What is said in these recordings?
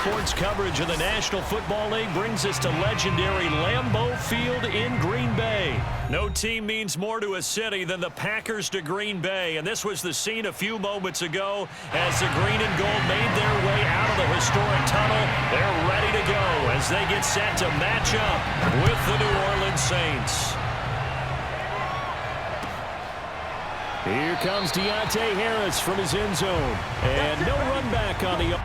sports coverage of the National Football League brings us to legendary Lambeau Field in Green Bay. No team means more to a city than the Packers to Green Bay, and this was the scene a few moments ago as the green and gold made their way out of the historic tunnel. They're ready to go as they get set to match up with the New Orleans Saints. Here comes Deontay Harris from his end zone, and no run back on the...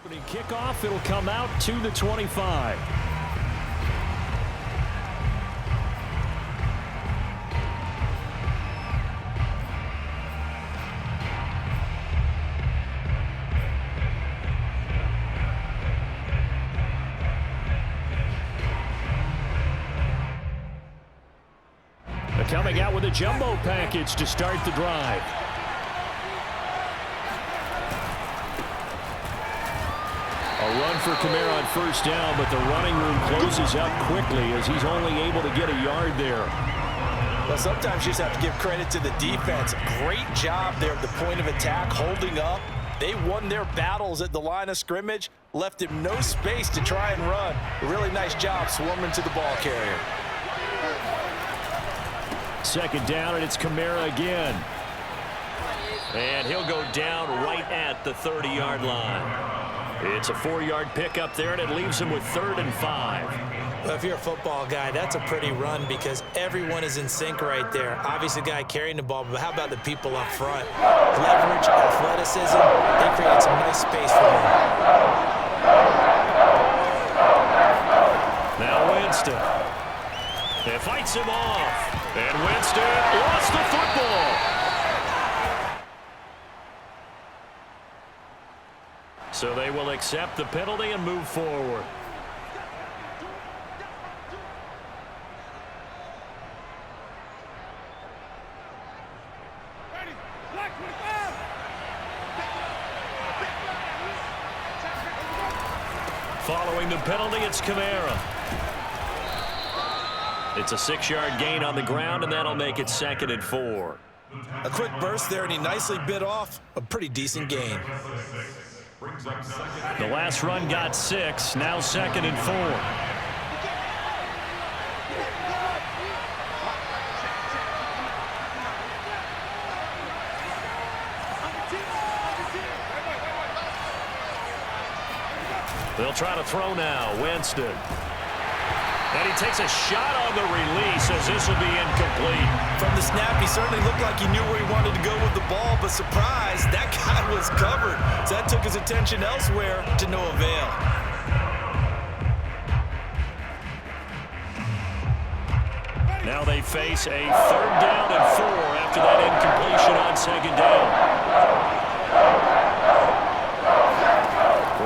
Opening kickoff, it'll come out to the 25. They're coming out with a jumbo package to start the drive. A run for Kamara on first down, but the running room closes up quickly as he's only able to get a yard there. Well, sometimes you just have to give credit to the defense. Great job there at the point of attack, holding up. They won their battles at the line of scrimmage, left him no space to try and run. A really nice job swarming to the ball carrier. Second down, and it's Kamara again. And he'll go down right at the 30-yard line. It's a 4-yard pickup there, and it leaves him with 3rd and 5. Well, if you're a football guy, that's a pretty run because everyone is in sync right there. Obviously, the guy carrying the ball, but how about the people up front? Leverage, athleticism, they create some nice space for him. Now Winston. It fights him off. And Winston lost the football. So they will accept the penalty and move forward. Following the penalty, it's Kamara. It's a 6-yard gain on the ground, and that'll make it 2nd and 4. A quick burst there, and he nicely bit off a pretty decent gain. The last run got 6, now 2nd and 4. They'll try to throw now. Winston. And he takes a shot on the release as this will be incomplete. From the snap, he certainly looked like he knew where he wanted to go with the ball, but surprise, that guy was covered. So that took his attention elsewhere to no avail. Now they face a 3rd down and 4 after that incompletion on 2nd down.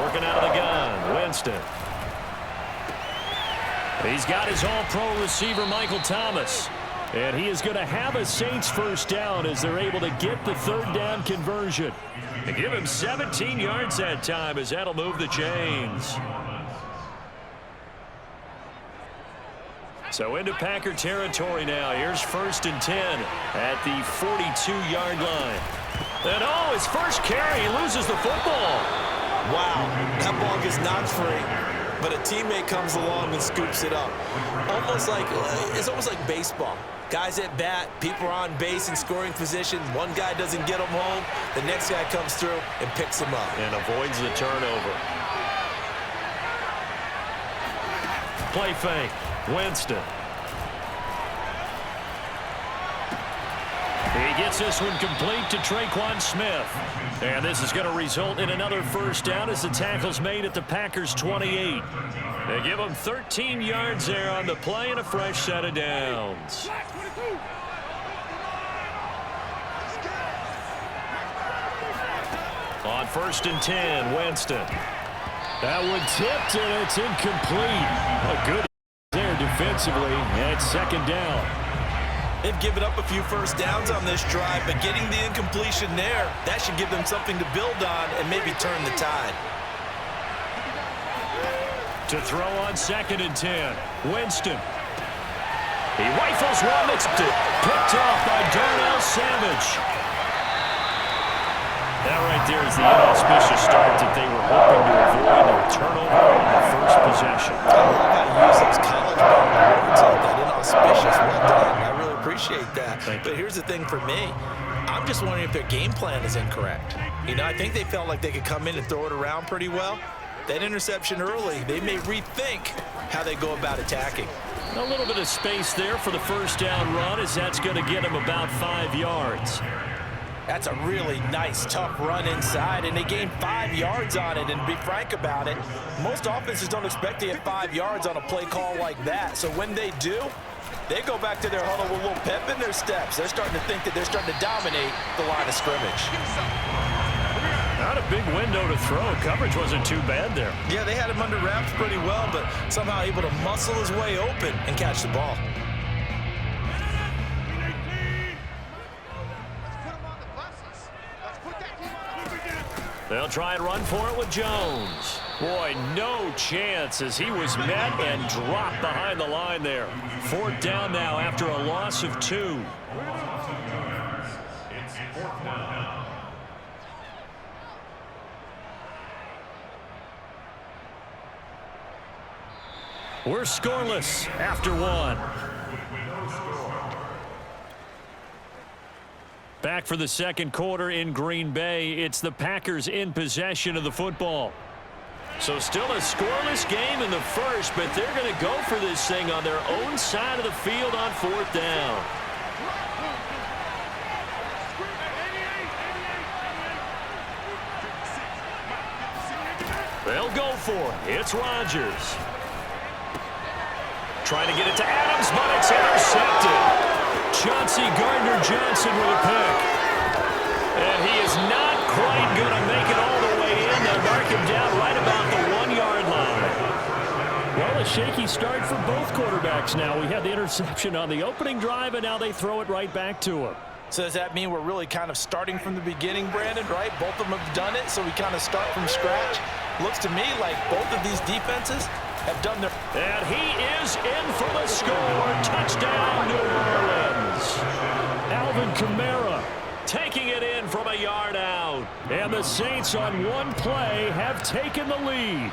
Working out of the gun, Winston. He's got his all-pro receiver, Michael Thomas. And he is going to have a Saints first down as they're able to get the 3rd down conversion. And give him 17 yards that time as that'll move the chains. So into Packer territory now. Here's 1st and 10 at the 42-yard line. And oh, his first carry, he loses the football. Wow, that ball gets knocked free. But a teammate comes along and scoops it up. It's almost like baseball. Guys at bat, people are on base in scoring position. One guy doesn't get him home. The next guy comes through and picks him up. And avoids the turnover. Play fake. Winston. He Gets this one complete to Traquan Smith. And this is going to result in another first down as the tackle's made at the Packers' 28. They give them 13 yards there on the play and a fresh set of downs. On 1st and 10, Winston. That one tipped, and it's incomplete. A good there defensively, and it's 2nd down. They've given up a few first downs on this drive, but getting the incompletion there, that should give them something to build on and maybe turn the tide. To throw on 2nd and 10, Winston. He rifles one that's picked off by Darnell Savage. That right there is the inauspicious start that they were hoping to avoid, their turnover on the first possession. I love how you use those college-bound words like that, inauspicious. Well done. I really appreciate that. But here's the thing for me. I'm just wondering if their game plan is incorrect. You know, I think they felt like they could come in and throw it around pretty well. That interception early, they may rethink how they go about attacking. A little bit of space there for the first down run, as that's going to get them about 5 yards. That's a really nice, tough run inside, and they gained 5 yards on it. And to be frank about it, most offenses don't expect to get 5 yards on a play call like that. So when they do, they go back to their huddle with a little pep in their steps. They're starting to think that they're starting to dominate the line of scrimmage. Not a big window to throw. Coverage wasn't too bad there. Yeah, they had him under wraps pretty well, but somehow able to muscle his way open and catch the ball. They'll try and run for it with Jones. Boy, no chance as he was met and dropped behind the line there. 4th down now after a loss of 2. We're scoreless after 1. Back for the 2nd quarter in Green Bay. It's the Packers in possession of the football. So still a scoreless game in the first, but they're going to go for this thing on their own side of the field on 4th down. They'll go for it. It's Rodgers. Trying to get it to Adams, but it's intercepted. Chauncey Gardner-Johnson with a pick. And he is not quite going to make it all the way in. They'll mark him down right about the 1-yard line. Well, a shaky start for both quarterbacks now. We had the interception on the opening drive, and now they throw it right back to him. So does that mean we're really kind of starting from the beginning, Brandon, right? Both of them have done it, so we kind of start from scratch. Looks to me like both of these defenses have done their... And he is in for the score. Touchdown, New Orleans. Alvin Kamara taking it in from a yard out. And the Saints on one play have taken the lead.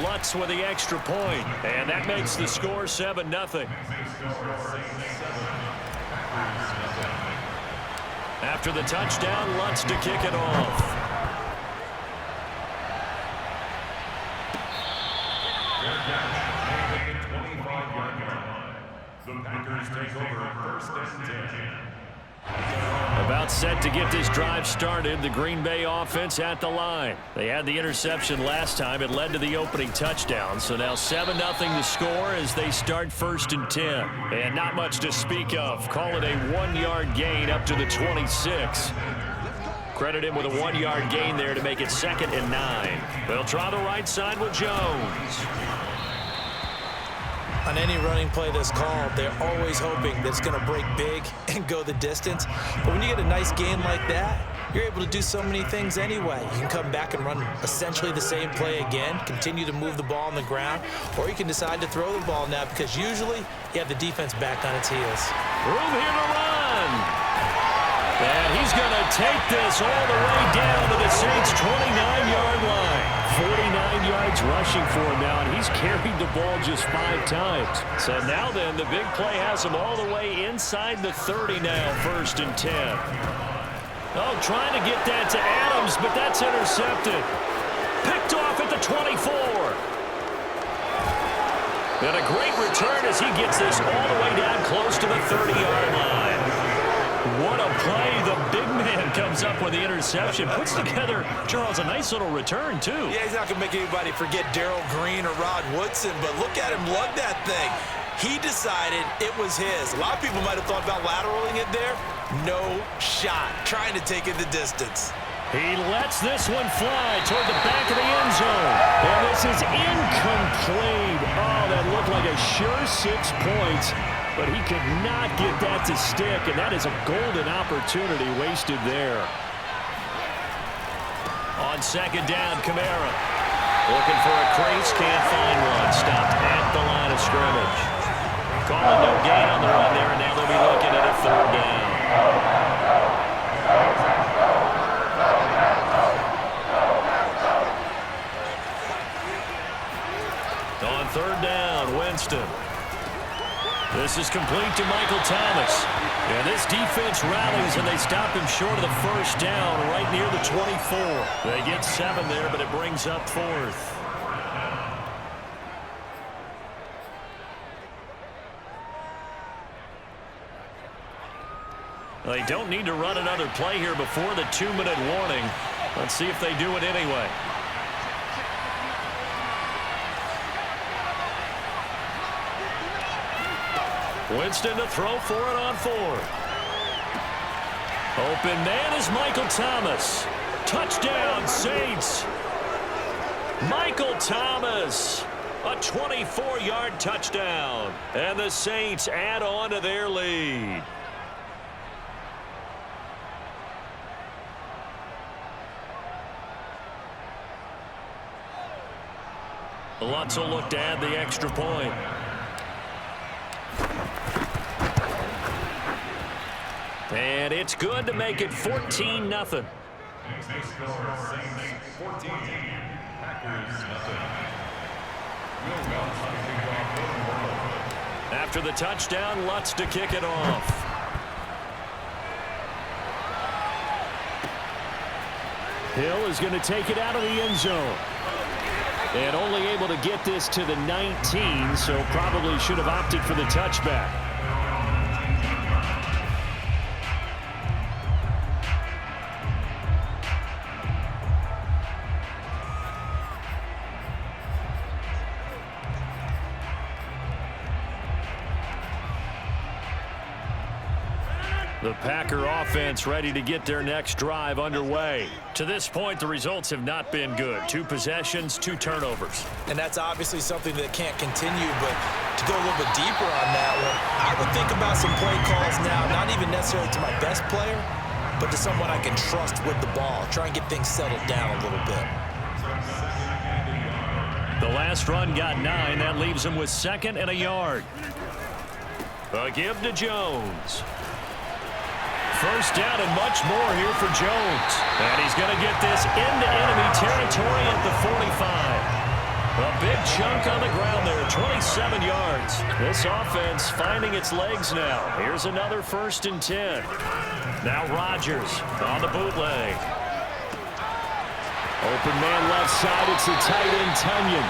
Lutz with the extra point, and that makes the score 7-0. After the touchdown, Lutz to kick it off. The Packers take over 1st and 10. About set to get this drive started, the Green Bay offense at the line. They had the interception last time. It led to the opening touchdown. So now 7-0 the score as they start 1st and 10. And not much to speak of. Call it a 1-yard gain up to the 26. Credit him with a 1-yard gain there to make it 2nd and 9. They'll try the right side with Jones. On any running play that's called, they're always hoping that it's going to break big and go the distance. But when you get a nice game like that, you're able to do so many things anyway. You can come back and run essentially the same play again, continue to move the ball on the ground, or you can decide to throw the ball now because usually you have the defense back on its heels. Room here to run. And he's going to take this all the way down to the Saints' 29-yard line. 49 yards rushing for him now, and he's carried the ball just 5 times. So now then, the big play has him all the way inside the 30 now, 1st and 10. Oh, trying to get that to Adams, but that's intercepted. Picked off at the 24. And a great return as he gets this all the way down close to the 30-yard line. What a play. The big man comes up with the interception. Puts together, Charles, a nice little return, too. Yeah, he's not going to make anybody forget Darrell Green or Rod Woodson, but look at him lug that thing. He decided it was his. A lot of people might have thought about lateraling it there. No shot. Trying to take it the distance. He lets this one fly toward the back of the end zone. And this is incomplete. Oh, that looked like a sure 6 points. But he could not get that to stick. And that is a golden opportunity wasted there. On second down, Kamara. Looking for a crease, can't find one. Stopped at the line of scrimmage. Calling no gain on the run there, and now they'll be looking at a third down. On third down, Winston. This is complete to Michael Thomas. And this defense rallies, and they stop him short of the first down right near the 24. They get 7 there, but it brings up 4th. They don't need to run another play here before the 2-minute warning. Let's see if they do it anyway. Winston to throw for it on 4th. Open man is Michael Thomas. Touchdown, Saints. Michael Thomas. A 24-yard touchdown. And the Saints add on to their lead. Lutz will look to add the extra point. And it's good to make it 14-0. After the touchdown, Lutz to kick it off. Hill is going to take it out of the end zone. And only able to get this to the 19, so probably should have opted for the touchback. The Packer offense ready to get their next drive underway. To this point, the results have not been good. 2 possessions, 2 turnovers. And that's obviously something that can't continue, but to go a little bit deeper on that one, I would think about some play calls now, not even necessarily to my best player, but to someone I can trust with the ball. Try and get things settled down a little bit. The last run got 9. That leaves him with 2nd and a yard. A give to Jones. First down and much more here for Jones. And he's going to get this into enemy territory at the 45. A big chunk on the ground there, 27 yards. This offense finding its legs now. Here's another 1st and 10. Now Rodgers on the bootleg. Open man left side, it's the tight end Tunyon.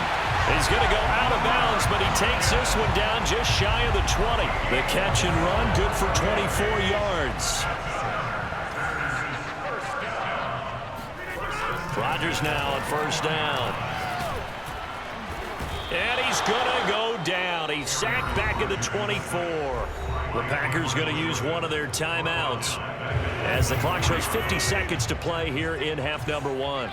He's going to go out of bounds, but he takes this one down just shy of the 20. The catch and run, good for 24 yards. Rodgers now on 1st down. And he's going to go down. He's sacked back at the 24. The Packers going to use one of their timeouts as the clock shows 50 seconds to play here in half number 1.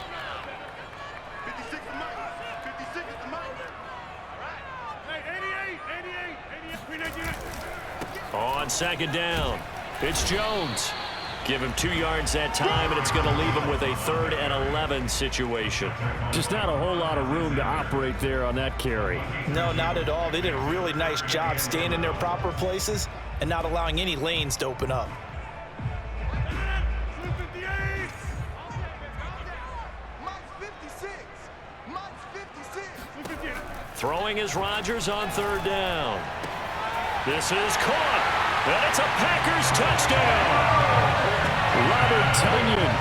On 2nd down, it's Jones. Give him 2 yards that time, and it's going to leave him with a 3rd and 11 situation. Just not a whole lot of room to operate there on that carry. No, not at all. They did a really nice job staying in their proper places and not allowing any lanes to open up. Throwing is Rodgers on 3rd down. This is caught, and it's a Packers touchdown. Robert Tunyon,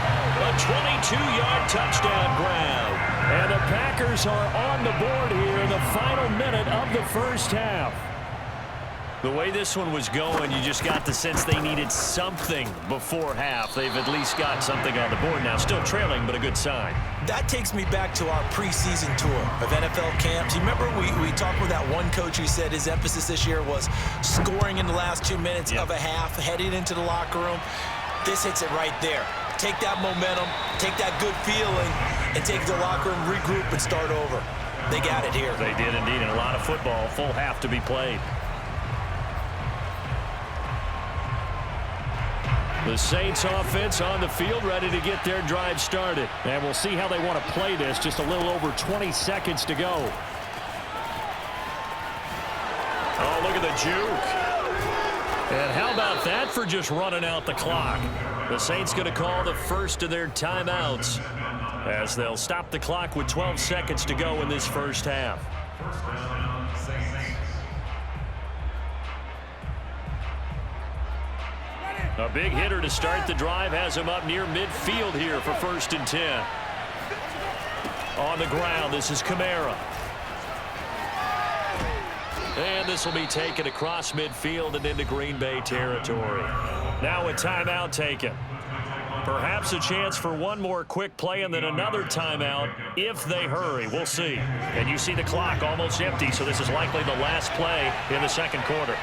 a 22-yard touchdown grab. And the Packers are on the board here in the final minute of the first half. The way this one was going, you just got the sense they needed something before half. They've at least got something on the board now. Still trailing, but a good sign. That takes me back to our preseason tour of NFL camps. You remember we talked with that one coach who said his emphasis this year was scoring in the last 2 minutes of a half, heading into the locker room. This hits it right there. Take that momentum, take that good feeling, and take it to the locker room, regroup, and start over. They got it here. They did indeed, and a lot of football, full half to be played. The Saints offense on the field, ready to get their drive started. And we'll see how they want to play this. Just a little over 20 seconds to go. Oh, look at the juke. And how about that for just running out the clock? The Saints going to call the first of their timeouts as they'll stop the clock with 12 seconds to go in this first half. A big hitter to start the drive has him up near midfield here for 1st and 10. On the ground, this is Kamara. And this will be taken across midfield and into Green Bay territory. Now a timeout taken. Perhaps a chance for one more quick play and then another timeout if they hurry. We'll see. And you see the clock almost empty, so this is likely the last play in the second quarter.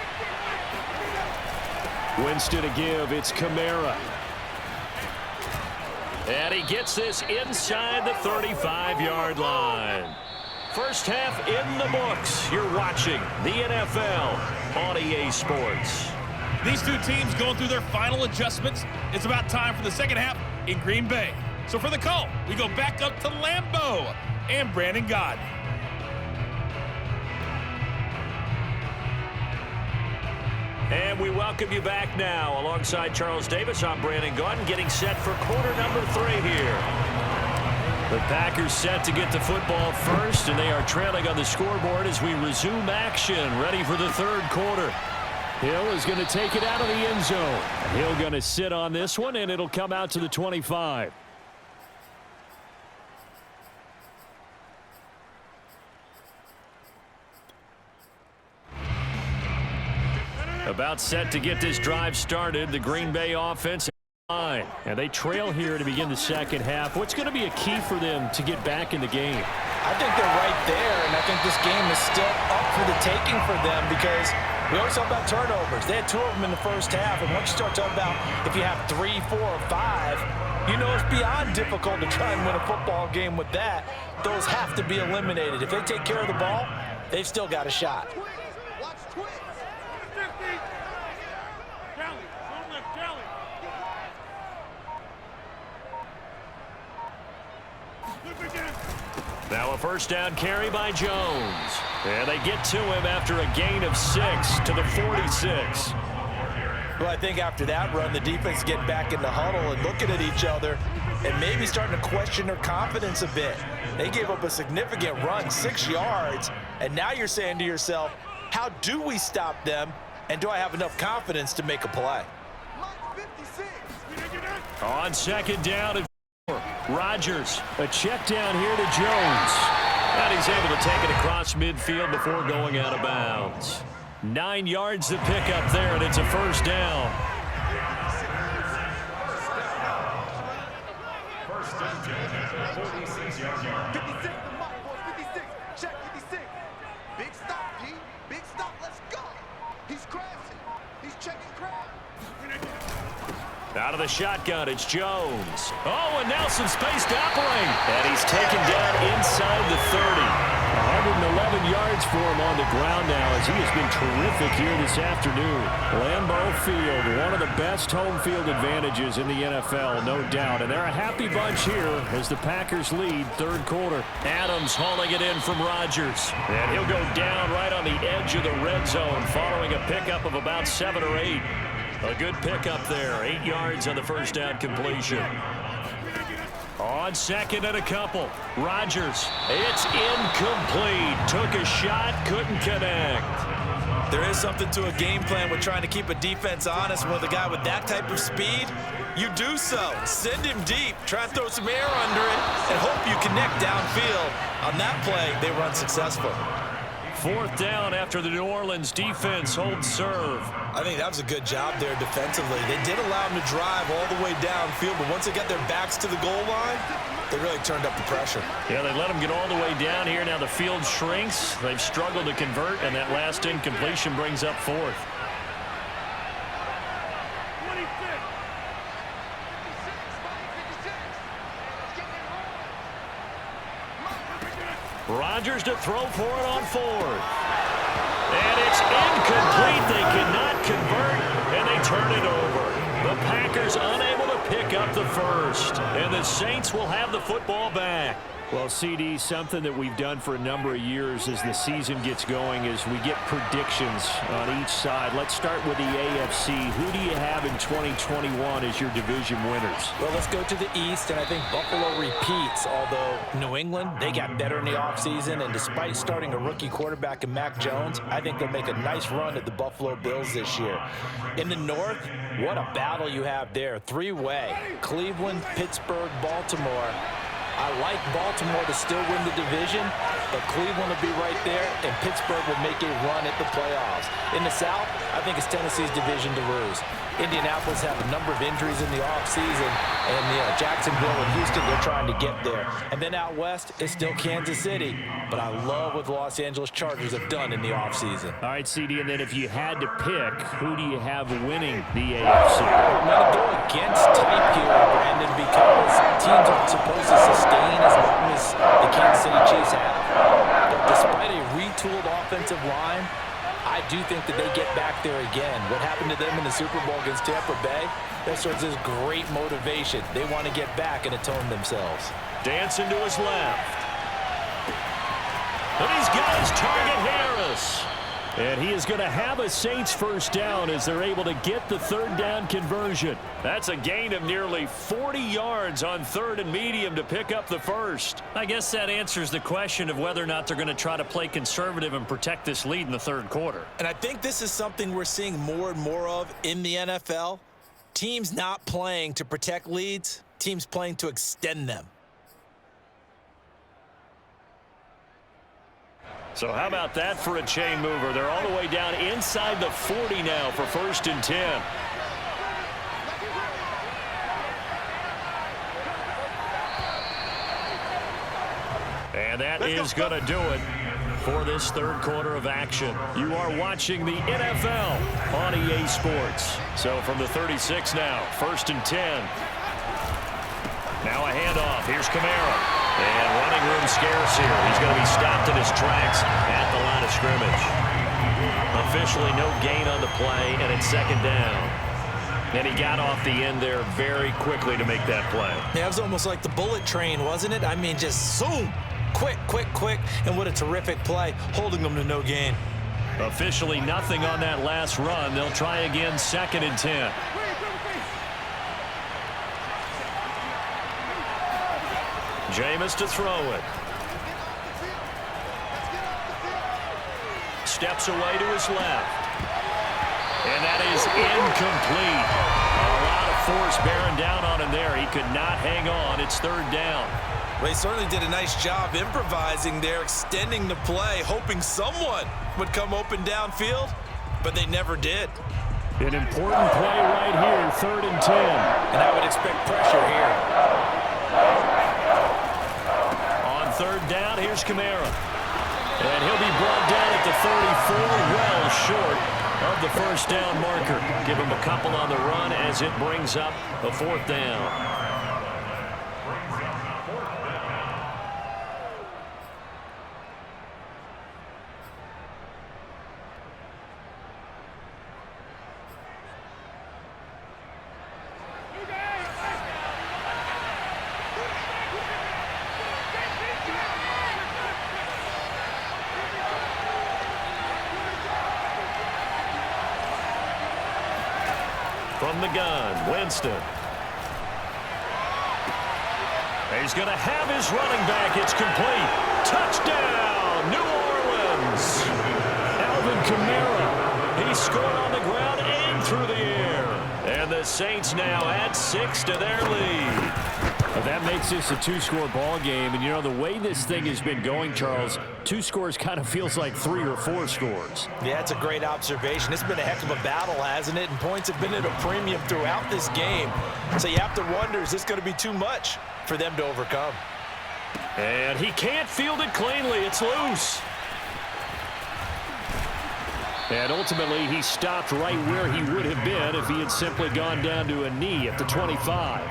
Winston to give. It's Kamara. And he gets this inside the 35-yard line. First half in the books. You're watching the NFL on EA Sports. These two teams going through their final adjustments. It's about time for the second half in Green Bay. So for the call, we go back up to Lambeau and Brandon Gaudin. And we welcome you back now. Alongside Charles Davis, I'm Brandon Gaudin, getting set for quarter number 3 here. The Packers set to get the football first, and they are trailing on the scoreboard as we resume action, ready for the third quarter. Hill is going to take it out of the end zone. Hill going to sit on this one, and it'll come out to the 25. About set to get this drive started, the Green Bay offense line. And they trail here to begin the second half. What's going to be a key for them to get back in the game? I think they're right there, and I think this game is still up for the taking for them because we always talk about turnovers. They had 2 of them in the first half, and once you start talking about if you have 3, 4, or 5, you know it's beyond difficult to try and win a football game with that. Those have to be eliminated. If they take care of the ball, they've still got a shot. Now a first down carry by Jones. And they get to him after a gain of 6 to the 46. Well, I think after that run, the defense get back in the huddle and looking at each other and maybe starting to question their confidence a bit. They gave up a significant run, 6 yards, and now you're saying to yourself, how do we stop them, and do I have enough confidence to make a play? On second down and Rodgers, a check down here to Jones. And he's able to take it across midfield before going out of bounds. 9 yards to pick up there, and it's a first down. First and 10, 46-yard line. 56 the mark, boys. 56. Check 56. Big stop, D. Big stop. Let's go. He's crashing. He's checking crowd. Out of the shotgun, it's Jones. Oh, and now some space to operate. And he's taken down inside the 30. 111 yards for him on the ground now as he has been terrific here this afternoon. Lambeau Field, one of the best home field advantages in the NFL, no doubt. And they're a happy bunch here as the Packers lead third quarter. Adams hauling it in from Rodgers. And he'll go down right on the edge of the red zone following a pickup of about 7 or 8. A good pickup there. 8 yards on the first down completion. On second and a couple. Rodgers. It's incomplete. Took a shot, couldn't connect. There is something to a game plan with trying to keep a defense honest. With a guy with that type of speed, you do so. Send him deep, try and throw some air under it, and hope you connect downfield. On that play, they were unsuccessful. 4th down after the New Orleans defense holds serve. I think that was a good job there defensively. They did allow them to drive all the way downfield, but once they got their backs to the goal line, they really turned up the pressure. Yeah, they let them get all the way down here. Now the field shrinks. They've struggled to convert, and that last incompletion brings up 4th. Rodgers to throw for it on 4th. And it's incomplete. They cannot convert, and they turn it over. The Packers unable to pick up the first. And the Saints will have the football back. Well, CD, something that we've done for a number of years as the season gets going is we get predictions on each side. Let's start with the AFC. Who do you have in 2021 as your division winners? Well, let's go to the East, and I think Buffalo repeats, although New England, they got better in the offseason, and despite starting a rookie quarterback in Mac Jones, I think they'll make a nice run at the Buffalo Bills this year. In the North, what a battle you have there. Three-way. Cleveland, Pittsburgh, Baltimore. I like Baltimore to still win the division, but Cleveland will be right there, and Pittsburgh will make a run at the playoffs. In the South, I think it's Tennessee's division to lose. Indianapolis have a number of injuries in the offseason, and Jacksonville and Houston, they're trying to get there. And then out west, it's still Kansas City, but I love what the Los Angeles Chargers have done in the offseason. All right, CD, and then if you had to pick, who do you have winning the AFC? I'm going to go against type here, Brandon, because teams aren't supposed to sustain as long as the Kansas City Chiefs have. But despite a retooled offensive line, I do think that they get back there again. What happened to them in the Super Bowl against Tampa Bay, that serves as great motivation. They want to get back and atone themselves. Dancing to his left. And he's got his target, Harris. And he is going to have a Saints first down as they're able to get the 3rd down conversion. That's a gain of nearly 40 yards on 3rd and medium to pick up the first. I guess that answers the question of whether or not they're going to try to play conservative and protect this lead in the 3rd quarter. And I think this is something we're seeing more and more of in the NFL. Teams not playing to protect leads, teams playing to extend them. So how about that for a chain mover? They're all the way down inside the 40 now for 1st and 10. And that is going to do it for this 3rd quarter of action. You are watching the NFL on EA Sports. So from the 36 now, 1st and 10. Now a handoff. Here's Kamara. And running room scarce here. He's going to be stopped in his tracks at the line of scrimmage. Officially no gain on the play, and it's 2nd down. And he got off the end there very quickly to make that play. Yeah, it was almost like the bullet train, wasn't it? I mean, just zoom. Quick, quick, quick. And what a terrific play, holding them to no gain. Officially nothing on that last run. They'll try again, 2nd and 10. Jameis to throw it. Steps away to his left. And that is incomplete. A lot of force bearing down on him there. He could not hang on. It's 3rd down. Well, he certainly did a nice job improvising there, extending the play, hoping someone would come open downfield, but they never did. An important play right here, 3rd and 10. And I would expect pressure here. 3rd down, here's Kamara. And he'll be brought down at the 34, well short of the 1st down marker. Give him a couple on the run as it brings up a 4th down. From the gun, Winston. He's going to have his running back. It's complete. Touchdown, New Orleans. Alvin Kamara The Saints now add 6 to their lead. Well, that makes this a two-score ball game. And, you know, the way this thing has been going, Charles, 2 scores kind of feels like 3 or 4 scores. Yeah, it's a great observation. It's been a heck of a battle, hasn't it? And points have been at a premium throughout this game. So you have to wonder, is this going to be too much for them to overcome? And he can't field it cleanly. It's loose. And ultimately, he stopped right where he would have been if he had simply gone down to a knee at the 25.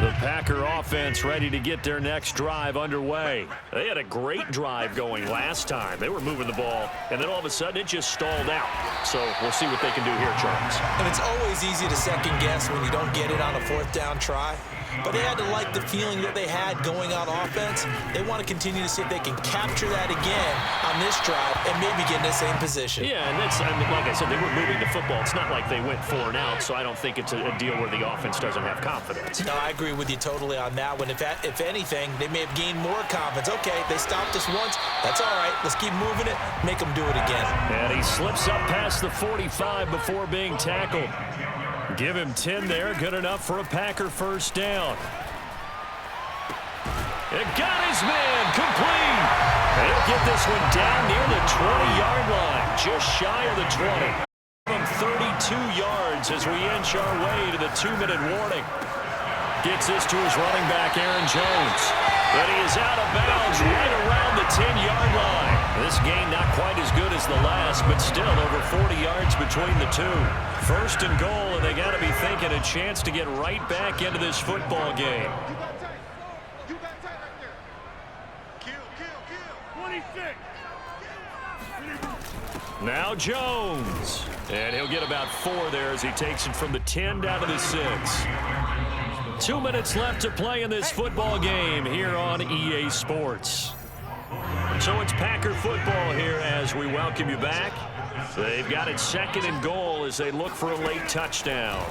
The Packer offense ready to get their next drive underway. They had a great drive going last time. They were moving the ball, and then all of a sudden it just stalled out. So we'll see what they can do here, Charles. And it's always easy to second guess when you don't get it on a 4th down try. But they had to like the feeling that they had going on offense. They want to continue to see if they can capture that again on this drive and maybe get in the same position. Yeah, and that's, I mean, like I said, they were moving the football. It's not like they went 4 and out, so I don't think it's a deal where the offense doesn't have confidence. No, I agree with you totally on that one. If anything, they may have gained more confidence. Okay, they stopped us once. That's all right. Let's keep moving it. Make them do it again. And he slips up past the 45 before being tackled. Give him 10 there. Good enough for a Packer first down. It got his man complete. He'll get this one down near the 20-yard line, just shy of the 20. From 32 yards as we inch our way to the 2-minute warning. Gets this to his running back, Aaron Jones. But he is out of bounds right around the 10-yard line. This gain not quite as good as the last, but still over 40 yards between the two. First and goal, and they got to be thinking a chance to get right back into this football game. You got tight right there. Kill. 26. Now Jones. And he'll get about 4 there as he takes it from the 10 down to the 6. 2 minutes left to play in this football game here on EA Sports. So it's Packer football here as we welcome you back. They've got it 2nd and goal as they look for a late touchdown.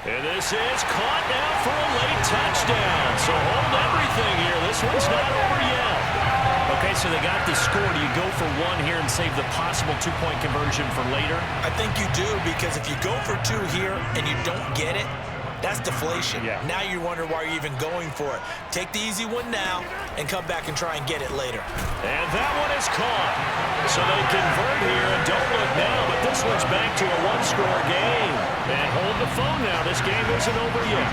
And this is caught now for a late touchdown. So hold everything here. This one's not over yet. Okay, so they got the score. Do you go for 1 here and save the possible 2-point conversion for later? I think you do, because if you go for 2 here and you don't get it, that's deflation. Yeah. Now you wonder why you're even going for it. Take the easy one now and come back and try and get it later. And that one is caught. So they convert here, and don't look now, but this one's back to a 1-score game. And hold the phone now. This game isn't over yet.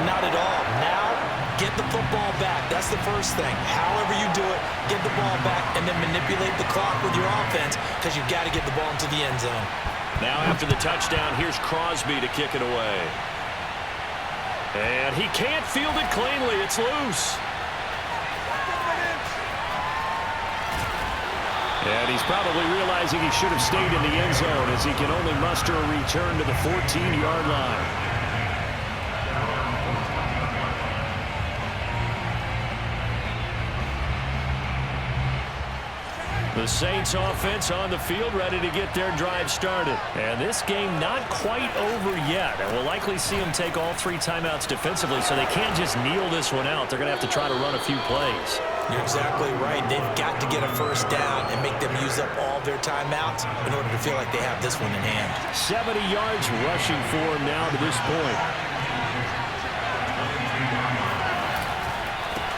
Not at all. Now, get the football back. That's the first thing. However you do it, get the ball back and then manipulate the clock with your offense, because you've got to get the ball into the end zone. Now after the touchdown, here's Crosby to kick it away. And he can't field it cleanly. It's loose. And he's probably realizing he should have stayed in the end zone as he can only muster a return to the 14-yard line. The Saints offense on the field ready to get their drive started. And this game not quite over yet. And we'll likely see them take all 3 timeouts defensively, so they can't just kneel this one out. They're going to have to try to run a few plays. You're exactly right. They've got to get a first down and make them use up all their timeouts in order to feel like they have this one in hand. 70 yards rushing for him now to this point.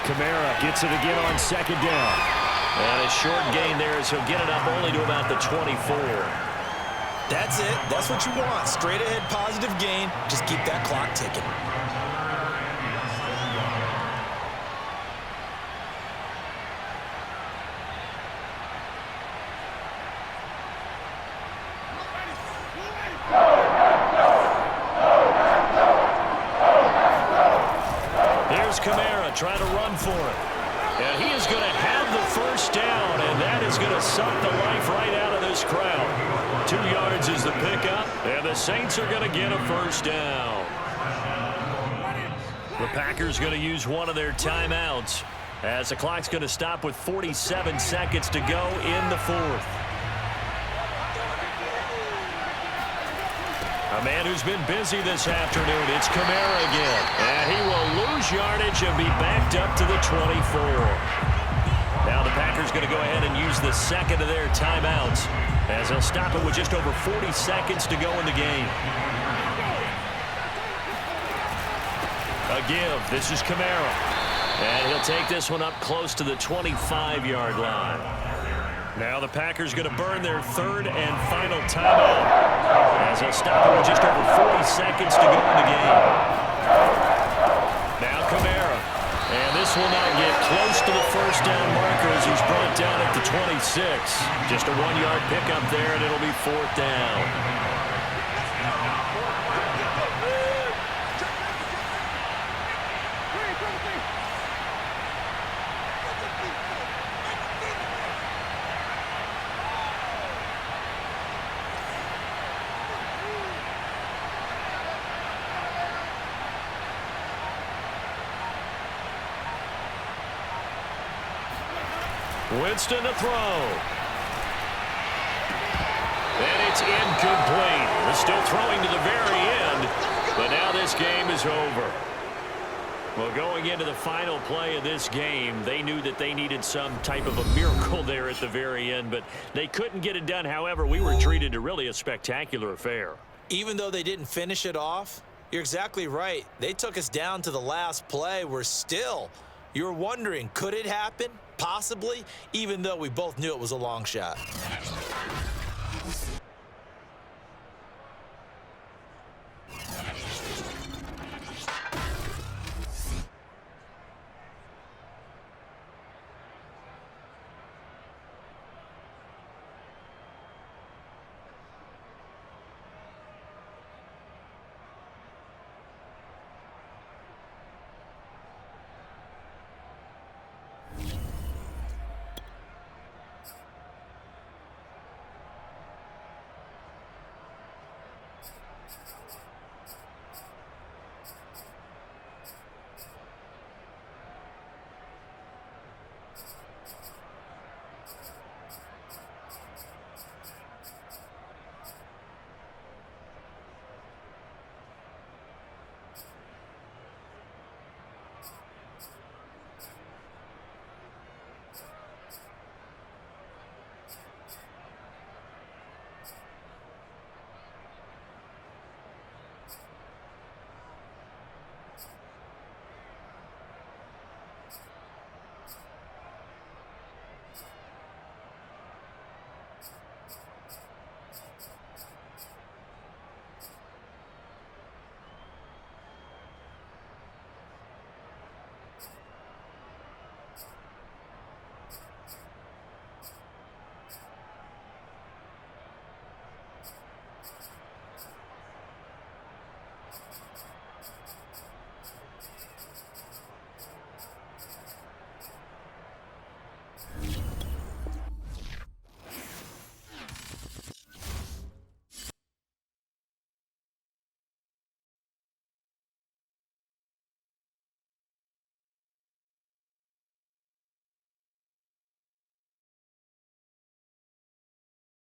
Kamara gets it again on 2nd down. And a short gain there as he'll get it up only to about the 24. That's it. That's what you want. Straight ahead positive gain. Just keep that clock ticking. Here's Kamara trying to run for it. And he is going to have the first down, and that is going to suck the life right out of this crowd. 2 yards is the pickup, and the Saints are going to get a first down. The Packers going to use one of their timeouts as the clock's going to stop with 47 seconds to go in the 4th. A man who's been busy this afternoon, it's Kamara again. And he will lose yardage and be backed up to the 24. Now the Packers going to go ahead and use the second of their timeouts, as he'll stop it with just over 40 seconds to go in the game. A give. This is Kamara. And he'll take this one up close to the 25-yard line. Now the Packers going to burn their third and final timeout, as he'll stop it with just over 40 seconds to go in the game. Now Kamara. And this will not get close to the first down marker as he's brought down at the 26. Just a 1-yard pickup there, and it'll be fourth down. Winston to throw. And it's incomplete. They're still throwing to the very end, but now this game is over. Well, going into the final play of this game, they knew that they needed some type of a miracle there at the very end, but they couldn't get it done. However, we were treated to really a spectacular affair. Even though they didn't finish it off, you're exactly right. They took us down to the last play. You're wondering, could it happen? Possibly, even though we both knew it was a long shot.